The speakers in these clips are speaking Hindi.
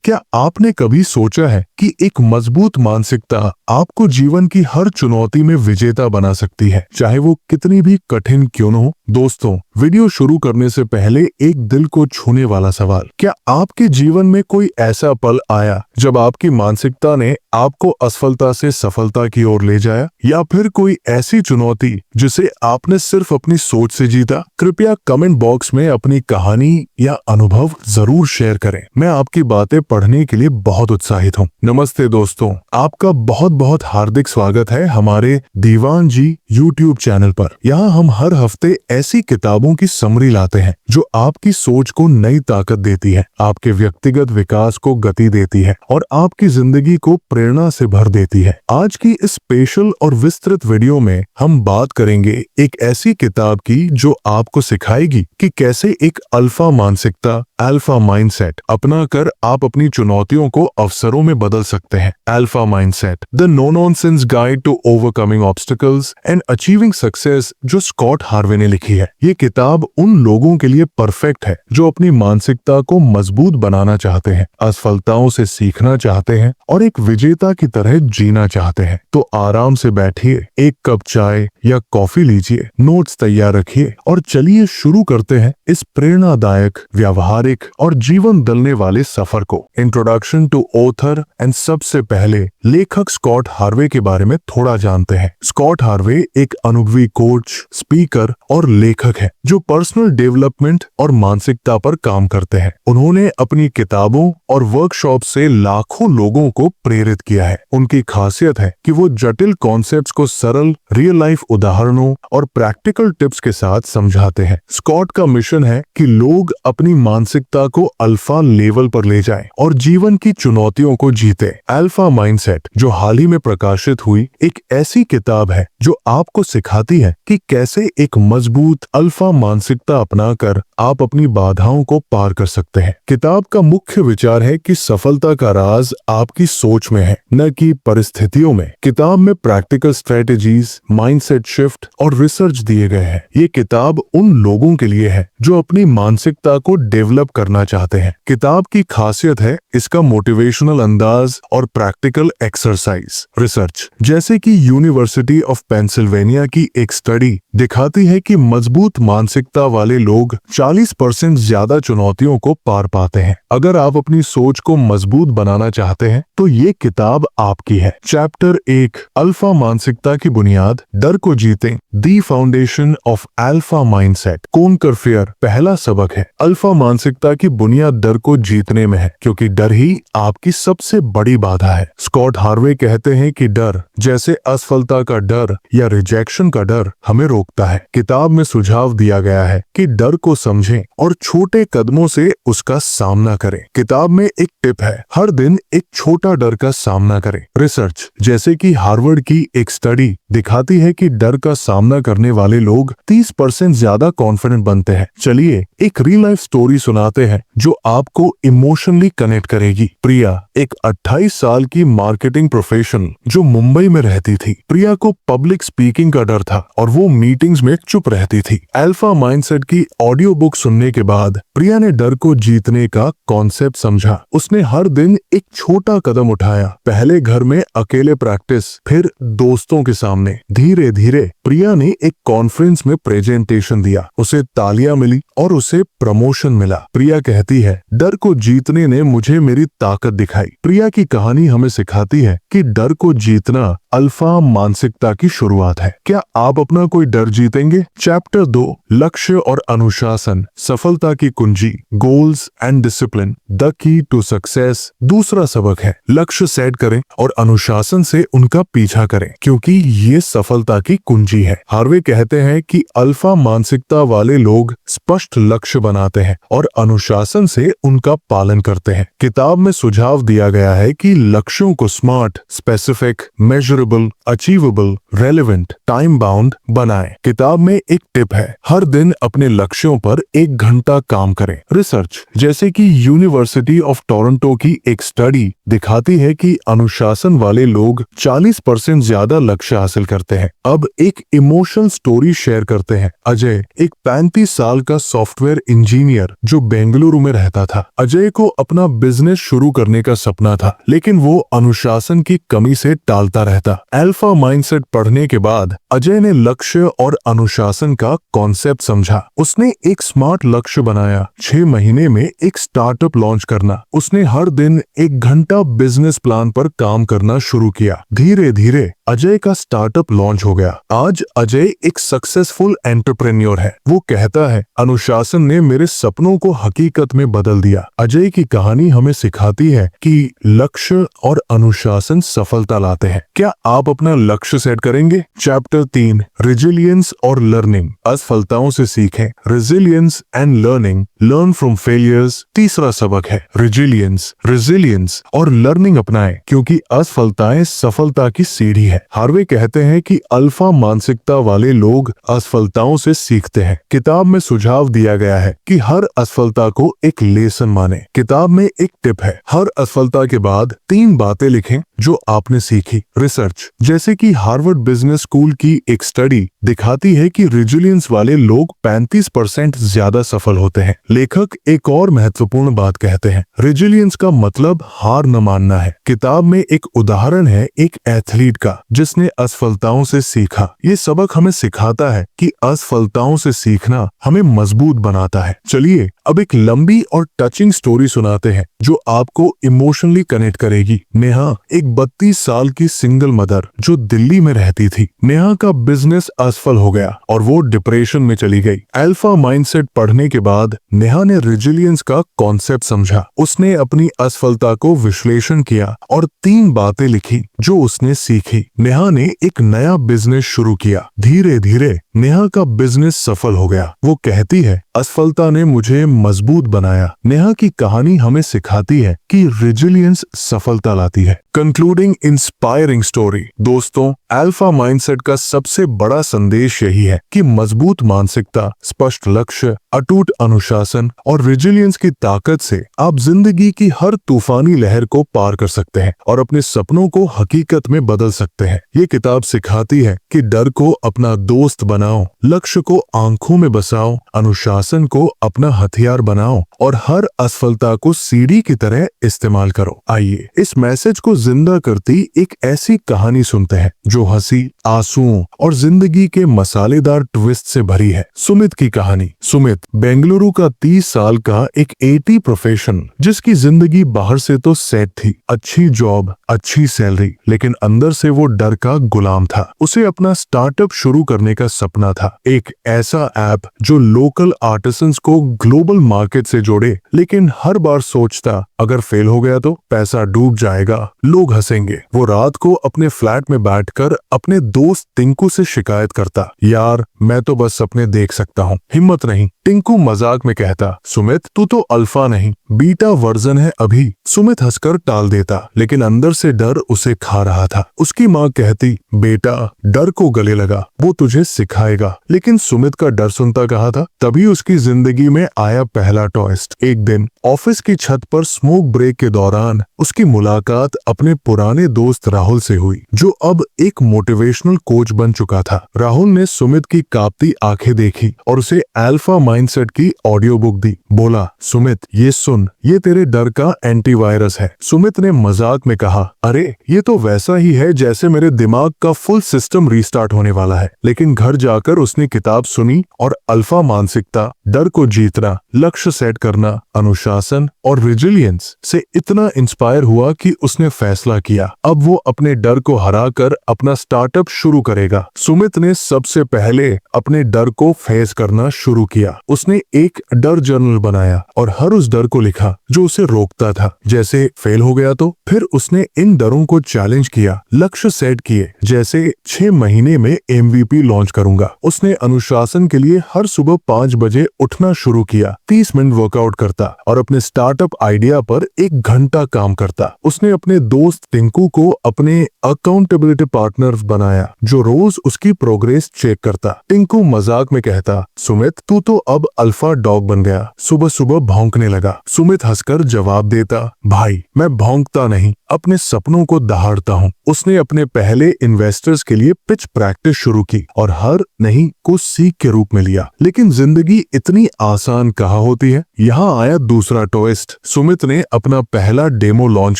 क्या आपने कभी सोचा है कि एक मजबूत मानसिकता आपको जीवन की हर चुनौती में विजेता बना सकती है, चाहे वो कितनी भी कठिन क्यों न हो? दोस्तों, वीडियो शुरू करने से पहले एक दिल को छूने वाला सवाल। क्या आपके जीवन में कोई ऐसा पल आया जब आपकी मानसिकता ने आपको असफलता से सफलता की ओर ले जाया, या फिर कोई ऐसी चुनौती जिसे आपने सिर्फ अपनी सोच से जीता? कृपया कमेंट बॉक्स में अपनी कहानी या अनुभव जरूर शेयर करें। मैं आपकी बातें पढ़ने के लिए बहुत उत्साहित हूँ। नमस्ते दोस्तों, आपका बहुत बहुत हार्दिक स्वागत है हमारे दीवान जी YouTube चैनल पर। यहाँ हम हर हफ्ते ऐसी किताबों की समरी लाते हैं जो आपकी सोच को नई ताकत देती है, आपके व्यक्तिगत विकास को गति देती है और आपकी जिंदगी को प्रेरणा से भर देती है। आज की इस स्पेशल और विस्तृत वीडियो में हम बात करेंगे एक ऐसी किताब की जो आपको सिखाएगी कि कैसे एक अल्फा मानसिकता, अल्फा माइंडसेट अपनाकर आप अपनी चुनौतियों को अवसरों में बदल सकते हैं। Alpha mindset, the no nonsense guide to overcoming obstacles and achieving success, जो स्कॉट हार्वे ने लिखी है। ये किताब उन लोगों के लिए परफेक्ट है जो अपनी मानसिकता को मजबूत बनाना चाहते हैं, असफलताओं से सीखना चाहते हैं और एक विजेता की तरह जीना चाहते हैं। तो आराम से बैठिए, एक कप चाय या कॉफी लीजिए, नोट्स तैयार रखिए और चलिए शुरू करते हैं इस प्रेरणादायक, व्यावहारिक और जीवन बदलने वाले सफर को। इंट्रोडक्शन टू ऑथर एंड सबसे पहले लेखक स्कॉट हार्वे के बारे में थोड़ा जानते हैं। स्कॉट हार्वे एक अनुभवी कोच, स्पीकर और लेखक है जो पर्सनल डेवलपमेंट और मानसिकता पर काम करते हैं। उन्होंने अपनी किताबों और वर्कशॉप से लाखों लोगों को प्रेरित किया है। उनकी खासियत है कि वो जटिल कॉन्सेप्ट्स को सरल रियल लाइफ उदाहरणों और प्रैक्टिकल टिप्स के साथ समझाते हैं। स्कॉट का मिशन है कि लोग अपनी मानसिकता को अल्फा लेवल पर ले जाएं और जीवन की चुनौतियों को जीते। अल्फा माइंडसेट, जो हाल ही में प्रकाशित हुई, एक ऐसी किताब है जो आपको सिखाती है कि कैसे एक मजबूत अल्फा मानसिकता अपनाकर आप अपनी बाधाओं को पार कर सकते हैं। किताब का मुख्य विचार है कि सफलता का राज आपकी सोच में है, न कि परिस्थितियों में। किताब में प्रैक्टिकल स्ट्रेटेजीज, माइंडसेट शिफ्ट और रिसर्च दिए गए हैं। ये किताब उन लोगों के लिए है जो अपनी मानसिकता को डेवलप करना चाहते हैं। किताब की खासियत है इसका मोटिवेशनल अंदाज और प्रैक्टिकल एक्सरसाइज। रिसर्च, जैसे कि यूनिवर्सिटी ऑफ पेंसिल्वेनिया की एक स्टडी दिखाती है कि मजबूत मानसिकता वाले लोग 40% ज्यादा चुनौतियों को पार पाते हैं। अगर आप अपनी सोच को मजबूत बनाना चाहते हैं तो ये किताब आपकी है। चैप्टर 1, अल्फा मानसिकता की बुनियाद, डर को जीतें, the foundation of alpha mindset, conquer fear. पहला सबक है, अल्फा मानसिकता की बुनियाद डर को जीतने में है, क्योंकि डर ही आपकी सबसे बड़ी बाधा है। स्कॉट हार्वे कहते हैं कि डर, जैसे असफलता का डर या रिजेक्शन का डर, हमें रोकता है। किताब में सुझाव दिया गया है कि डर को समझें और छोटे कदमों से उसका सामना करें। किताब में एक टिप है, हर दिन एक छोटा डर का सामना करें। रिसर्च, जैसे कि हार्वर्ड की एक स्टडी दिखाती है कि डर का सामना करने वाले लोग 30% ज्यादा कॉन्फिडेंट बनते हैं। चलिए एक रियल लाइफ स्टोरी सुनाते हैं जो आपको इमोशनली कनेक्ट करेगी। प्रिया, एक 28 साल की मार्केटिंग प्रोफेशनल जो मुंबई में रहती थी। प्रिया को पब्लिक स्पीकिंग का डर था और वो मीटिंग्स में चुप रहती थी। अल्फा माइंडसेट की ऑडियो बुक सुनने के बाद प्रिया ने डर को जीतने का कॉन्सेप्ट समझा। उसने हर दिन एक छोटा कदम उठाया, पहले घर में अकेले प्रैक्टिस, फिर दोस्तों के सामने। धीरे धीरे प्रिया ने एक कॉन्फ्रेंस में प्रेजेंटेशन दिया, उसे तालियां मिली और उसे प्रमोशन मिला। प्रिया कहती है, डर को जीतने ने मुझे मेरी ताकत दिखाई। प्रिया की कहानी हमें सिखाती है कि डर को जीतना अल्फा मानसिकता की शुरुआत है। क्या आप अपना कोई डर जीतेंगे? चैप्टर 2, लक्ष्य और अनुशासन, सफलता की कुंजी, goals and discipline, the key to success. दूसरा सबक है, लक्ष्य सेट करें और अनुशासन से उनका पीछा करें, क्योंकि ये सफलता की कुंजी है। हार्वे कहते हैं कि अल्फा मानसिकता वाले लोग स्पष्ट लक्ष्य बनाते हैं और अनुशासन से उनका पालन करते हैं। किताब में सुझाव दिया गया है कि लक्ष्यों को smart, specific, measurable, achievable, relevant, time bound बनाएं। बनाएं। किताब में एक टिप है, हर दिन अपने लक्ष्यों पर 1 घंटा काम करें। रिसर्च जैसे कि यूनिवर्सिटी ऑफ टोरंटो की एक स्टडी दिखाती है कि अनुशासन वाले लोग 40% ज्यादा लक्ष्य हासिल करते हैं। अब एक इमोशनल स्टोरी शेयर करते हैं। अजय एक 35 साल का सॉफ्टवेयर इंजीनियर जो बेंगलुरु में रहता था। अजय को अपना बिजनेस शुरू करने का सपना था, लेकिन वो अनुशासन की कमी से टालता रहता। अल्फा माइंडसेट पढ़ने के बाद अजय ने लक्ष्य और अनुशासन का कॉन्सेप्ट समझा। उसने एक स्मार्ट लक्ष्य बनाया, 6 महीने में एक स्टार्टअप लॉन्च करना। उसने हर दिन 1 घंटा बिजनेस प्लान पर काम करना शुरू किया। धीरे धीरे अजय का स्टार्टअप लॉन्च हो गया। आज अजय एक सक्सेसफुल एंटरप्रेन्योर है। वो कहता है, अनुशासन ने मेरे सपनों को हकीकत में बदल दिया। अजय की कहानी हमें सिखाती है कि लक्ष्य और अनुशासन सफलता लाते हैं। क्या आप अपना लक्ष्य सेट करेंगे? चैप्टर 3, रेजिलियंस और लर्निंग। असफलताओं से सीखें। Resilience and learning, learn from failures. तीसरा सबक है रेजिलियंस और लर्निंग अपनाएं, क्योंकि असफलताएं सफलता की सीढ़ी है। हार्वे कहते हैं कि अल्फा मानसिकता वाले लोग असफलताओं से सीखते हैं। किताब में सुझाव दिया गया है कि हर असफलता को एक लेसन माने। किताब में एक टिप है, हर असफलता के बाद 3 बातें लिखें जो आपने सीखी। रिसर्च जैसे कि हार्वर्ड बिजनेस स्कूल की एक स्टडी दिखाती है कि रेजिलियंस वाले लोग 35% ज्यादा सफल होते हैं। लेखक एक और महत्वपूर्ण बात कहते हैं, रेजिलियंस का मतलब हार न मानना है। किताब में एक उदाहरण है एक एथलीट का जिसने असफलताओं से सीखा। ये सबक हमें सिखाता है कि असफलताओं से सीखना हमें मजबूत बनाता है। चलिए अब एक लंबी और टचिंग स्टोरी सुनाते हैं जो आपको इमोशनली कनेक्ट करेगी। नेहा एक 32 साल की सिंगल मदर जो दिल्ली में रहती थी। नेहा का बिजनेस असफल हो गया और वो डिप्रेशन में चली गई। अल्फा माइंडसेट पढ़ने के बाद नेहा ने रेजिलियंस का कॉन्सेप्ट समझा। उसने अपनी असफलता को विश्लेषण किया और 3 बातें लिखी जो उसने सीखी। नेहा ने एक नया बिजनेस शुरू किया। धीरे धीरे नेहा का बिजनेस सफल हो गया। वो कहती है, असफलता ने मुझे मजबूत बनाया। नेहा की कहानी हमें सिखाती है कि रेजिलियंस सफलता लाती है। Concluding inspiring story. दोस्तों, अल्फा माइंडसेट का सबसे बड़ा संदेश यही है कि मजबूत मानसिकता, स्पष्ट लक्ष्य, अटूट अनुशासन और रेजिलियंस की ताकत से आप जिंदगी की हर तूफानी लहर को पार कर सकते हैं और अपने सपनों को हकीकत में बदल सकते हैं। ये किताब सिखाती है कि डर को अपना दोस्त बनाओ, लक्ष्य को आंखों में बसाओ, अनुशासन को अपना हथियार बनाओ और हर असफलता को सीढ़ी की तरह इस्तेमाल करो। आइए इस मैसेज को जिंदा करती एक ऐसी कहानी सुनते हैं जो हंसी, आंसुओं और जिंदगी के मसालेदार ट्विस्ट से भरी है। सुमित की कहानी। सुमित बेंगलुरु का 30 साल का एक एटी प्रोफेशन जिसकी जिंदगी बाहर से तो सेट थी, अच्छी जॉब, अच्छी सैलरी, लेकिन अंदर से वो डर का गुलाम था। उसे अपना स्टार्टअप शुरू करने का सपना था, एक ऐसा ऐप जो लोकल आर्टिसंस को ग्लोबल मार्केट से जोड़े, लेकिन हर बार सोचता अगर फेल हो गया तो पैसा डूब जाएगा, लोग हंसेंगे। वो रात को अपने फ्लैट में बैठकर अपने दोस्त टिंकू से शिकायत करता, यार मैं तो बस सपने देख सकता हूँ, हिम्मत नहीं। टिंकू मजाक में कहता, सुमित तू तो अल्फा नहीं, बीटा वर्जन है अभी। सुमित हंसकर टाल देता, लेकिन अंदर से डर उसे खा रहा था। उसकी माँ कहती, बेटा डर को गले लगा, वो तुझे सिखाएगा। लेकिन सुमित का डर सुनता कहाँ था। तभी उसकी जिंदगी में आया पहला ट्विस्ट। एक दिन ऑफिस की छत पर स्मोक ब्रेक के दौरान उसकी मुलाकात अपने पुराने दोस्त राहुल से हुई, जो अब एक मोटिवेशनल कोच बन चुका था। राहुल ने सुमित की कांपती आंखें देखी और उसे अल्फा माइंडसेट की ऑडियो बुक दी। बोला, सुमित ये सुन, ये तेरे डर का एंटीवायरस है। सुमित ने मजाक में कहा, अरे ये तो वैसा ही है जैसे मेरे दिमाग का फुल सिस्टम रीस्टार्ट होने वाला है। लेकिन घर जाकर उसने किताब सुनी और अल्फा मानसिकता, डर को जीतना, लक्ष्य सेट करना, अनुशासन और रेजिलियंस से इतना इंस्पायर हुआ कि उसने फैसला किया, अब वो अपने डर को हराकर अपना स्टार्टअप शुरू करेगा। सुमित ने सबसे पहले अपने डर को फेस करना शुरू किया। उसने एक डर जर्नल बनाया और हर उस डर को लिखा जो उसे रोकता था, जैसे फेल हो गया तो। फिर उसने इन डरों को चैलेंज किया, लक्ष्य सेट किए, जैसे 6 महीने में MVP लॉन्च करूंगा। उसने अनुशासन के लिए हर सुबह 5 बजे उठना शुरू किया, 30 मिनट वर्कआउट करता और अपने स्टार्टअप आइडिया पर 1 घंटा काम करता। उसने अपने दोस्त टिंकू को अपने अकाउंटेबिलिटी पार्टनर बनाया, जो रोज उसकी प्रोग्रेस चेक करता। टिंकू मजाक में कहता, सुमित तू तो अब अल्फा डॉग बन गया, सुबह सुबह भौंकने लगा। सुमित हंसकर जवाब देता, भाई मैं भौंकता नहीं, अपने सपनों को दहाड़ता हूँ। उसने अपने पहले इन्वेस्टर्स के लिए पिच प्रैक्टिस शुरू की और हर नहीं को सीख के रूप में लिया। लेकिन जिंदगी इतनी आसान कहाँ होती है। यहाँ आया दूसरा ट्विस्ट। सुमित ने अपना पहला डेमो लॉन्च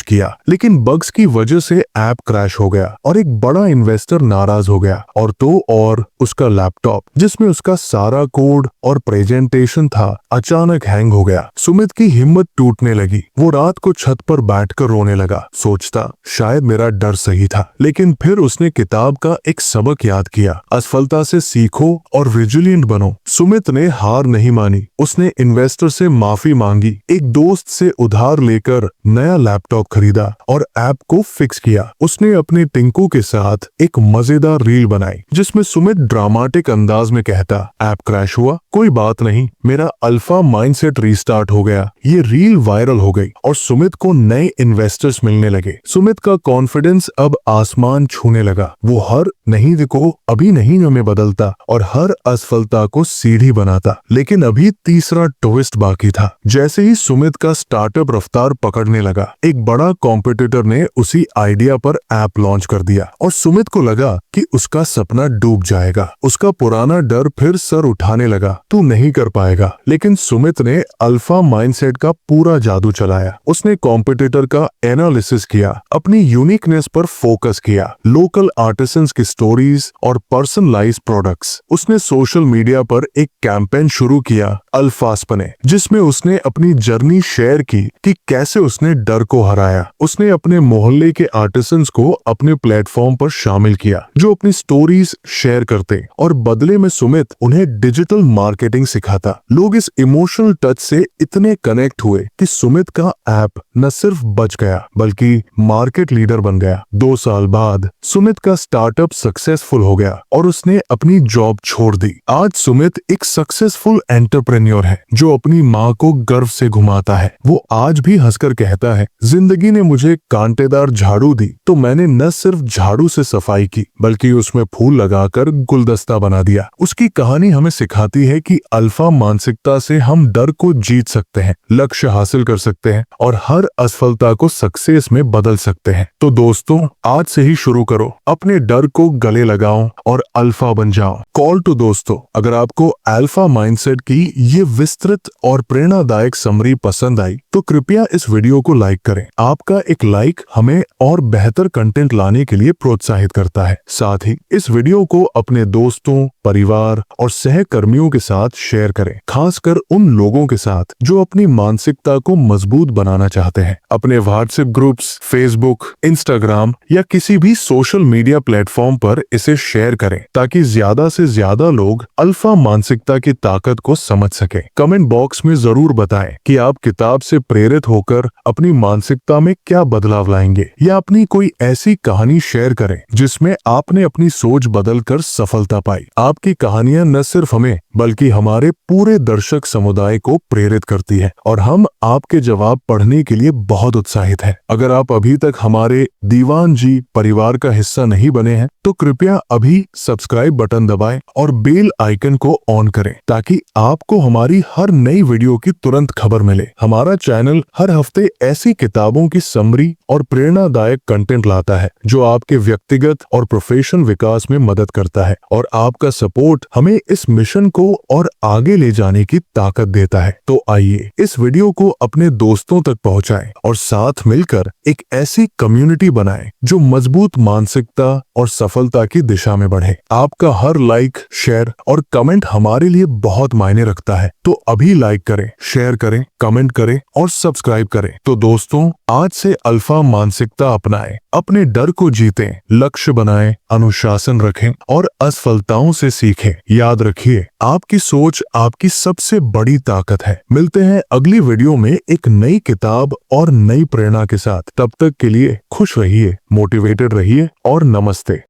किया, लेकिन बग्स की वजह से ऐप क्रैश हो गया और एक बड़ा इन्वेस्टर नाराज हो गया। और उसका लैपटॉप जिसमें उसका सारा कोड और प्रेजेंटेशन था अचानक हैंग हो गया। सुमित की हिम्मत टूटने लगी। वो रात को छत पर बैठकर रोने लगा, सोचता शायद मेरा डर सही था। लेकिन फिर उसने किताब का एक सबक याद किया, असफलता से सीखो और विजिलेंट बनो। सुमित ने हार नहीं मानी। उसने इन्वेस्टर से माफी मांगी, एक दोस्त से उधार लेकर नया लैपटॉप खरीदा और ऐप को फिक्स किया। उसने अपने टिंकू के साथ एक मजेदार रील बनाई जिसमें सुमित ड्रामेटिक अंदाज में कहता, ऐप क्रैश हुआ, कोई बात नहीं, मेरा अल्फा माइंडसेट रीस्टार्ट हो गया। ये रील वायरल हो गई और सुमित को नए इन्वेस्टर्स मिलने लगे। सुमित का कॉन्फिडेंस अब आसमान छूने लगा। वो हर नहीं को अभी नहीं में बदलता और हर असफलता को सीढ़ी बनाता। लेकिन अभी तीसरा ट्विस्ट बाकी था। जैसे ही सुमित का स्टार्टअप रफ्तार पकड़ने लगा, एक बड़ा कॉम्पिटिटर ने उसी आइडिया पर ऐप लॉन्च कर दिया और सुमित को लगा कि उसका सपना डूब जाएगा। उसका पुराना डर फिर सर उठाने लगा, तू नहीं कर पाएगा। लेकिन सुमित ने अल्फा माइंडसेट का पूरा जादू चलाया। उसने कॉम्पिटिटर का एनालिसिस किया, अपनी यूनिकनेस पर फोकस किया, लोकल आर्टिसंस की स्टोरीज और पर्सनलाइज्ड प्रोडक्ट्स। उसने सोशल मीडिया पर एक कैंपेन शुरू किया, अल्फास बने, जिसमें उसने अपनी जर्नी शेयर की कि कैसे उसने डर को हराया। उसने अपने मोहल्ले के आर्टिसंस को अपने प्लेटफॉर्म पर शामिल किया, जो अपनी स्टोरीज शेयर करते और बदले में सुमित उन्हें डिजिटल मार्केटिंग सिखाता। लोग इस इमोशनल टच से इतने कनेक्ट हुए कि सुमित का ऐप न सिर्फ बच गया बल्कि मार्केट लीडर बन गया। 2 साल बाद सुमित का स्टार्टअप सक्सेसफुल हो गया और उसने अपनी जॉब छोड़ दी। आज सुमित एक सक्सेसफुल एंटरप्रेन्योर है जो अपनी माँ को गर्व से घुमाता है। वो आज भी हंसकर कहता है, जिंदगी ने मुझे कांटेदार झाड़ू दी तो मैंने न सिर्फ झाड़ू से सफाई की बल्कि उसमें फूल लगाकर गुलदस्ता बना दिया। उसकी कहानी हमें सिखाती है कि अल्फा मानसिकता से हम डर को जीत सकते हैं, लक्ष्य हासिल कर सकते हैं और हर असफलता को सक्सेस में बदल सकते हैं। तो दोस्तों, आज से ही शुरू करो, अपने डर को गले लगाओ और अल्फा बन जाओ। कॉल टू दोस्तों, अगर आपको अल्फा माइंडसेट की ये विस्तृत और प्रेरणादायक समरी पसंद आई तो कृपया इस वीडियो को लाइक करें। आपका एक लाइक हमें और बेहतर कंटेंट लाने के लिए प्रोत्साहित करता है। साथ ही इस वीडियो को अपने दोस्तों, परिवार और सहकर्मियों के साथ शेयर करें, खासकर उन लोगों के साथ जो अपनी मानसिकता को मजबूत बनाना चाहते हैं। अपने व्हाट्सएप ग्रुप्स, फेसबुक, इंस्टाग्राम या किसी भी सोशल मीडिया प्लेटफॉर्म पर इसे शेयर करें ताकि ज्यादा से ज्यादा लोग अल्फा मानसिकता की ताकत को समझ सके। कमेंट बॉक्स में जरूर बताएं कि आप किताब से प्रेरित होकर अपनी मानसिकता में क्या बदलाव लाएंगे, या अपनी कोई ऐसी कहानी शेयर करें जिसमें आपने अपनी सोच बदलकर सफलता पाई। आपकी कहानियां न सिर्फ हमें बल्कि हमारे पूरे दर्शक समुदाय को प्रेरित करती है और हम आपके जवाब पढ़ने के लिए बहुत उत्साहित हैं। अगर आप अभी तक हमारे दीवान जी परिवार का हिस्सा नहीं बने हैं तो कृपया अभी सब्सक्राइब बटन दबाएं और बेल आइकन को ऑन करें ताकि आपको हमारी हर नई वीडियो की तुरंत खबर मिले। हमारा चैनल हर हफ्ते ऐसी किताबों की समरी और प्रेरणादायक कंटेंट लाता है जो आपके व्यक्तिगत और प्रोफेशनल विकास में मदद करता है और आपका सपोर्ट हमें इस मिशन को और आगे ले जाने की ताकत देता है। तो आइए इस वीडियो को अपने दोस्तों तक पहुंचाएं और साथ मिलकर एक ऐसी कम्युनिटी बनाएं जो मजबूत मानसिकता और सफलता की दिशा में बढ़े। आपका हर लाइक, शेयर और कमेंट हमारे लिए बहुत मायने रखता है। तो अभी लाइक करें, शेयर करें, कमेंट करें और सब्सक्राइब करें। तो दोस्तों, आज से अल्फा मानसिकता अपनाएं, अपने डर को जीतें, लक्ष्य बनाएं, अनुशासन रखें और असफलताओं से सीखें। याद रखिए, आपकी सोच आपकी सबसे बड़ी ताकत है। मिलते हैं अगली वीडियो में एक नई किताब और नई प्रेरणा के साथ। तब तक के लिए खुश रहिए, मोटिवेटेड रहिए और नमस्ते।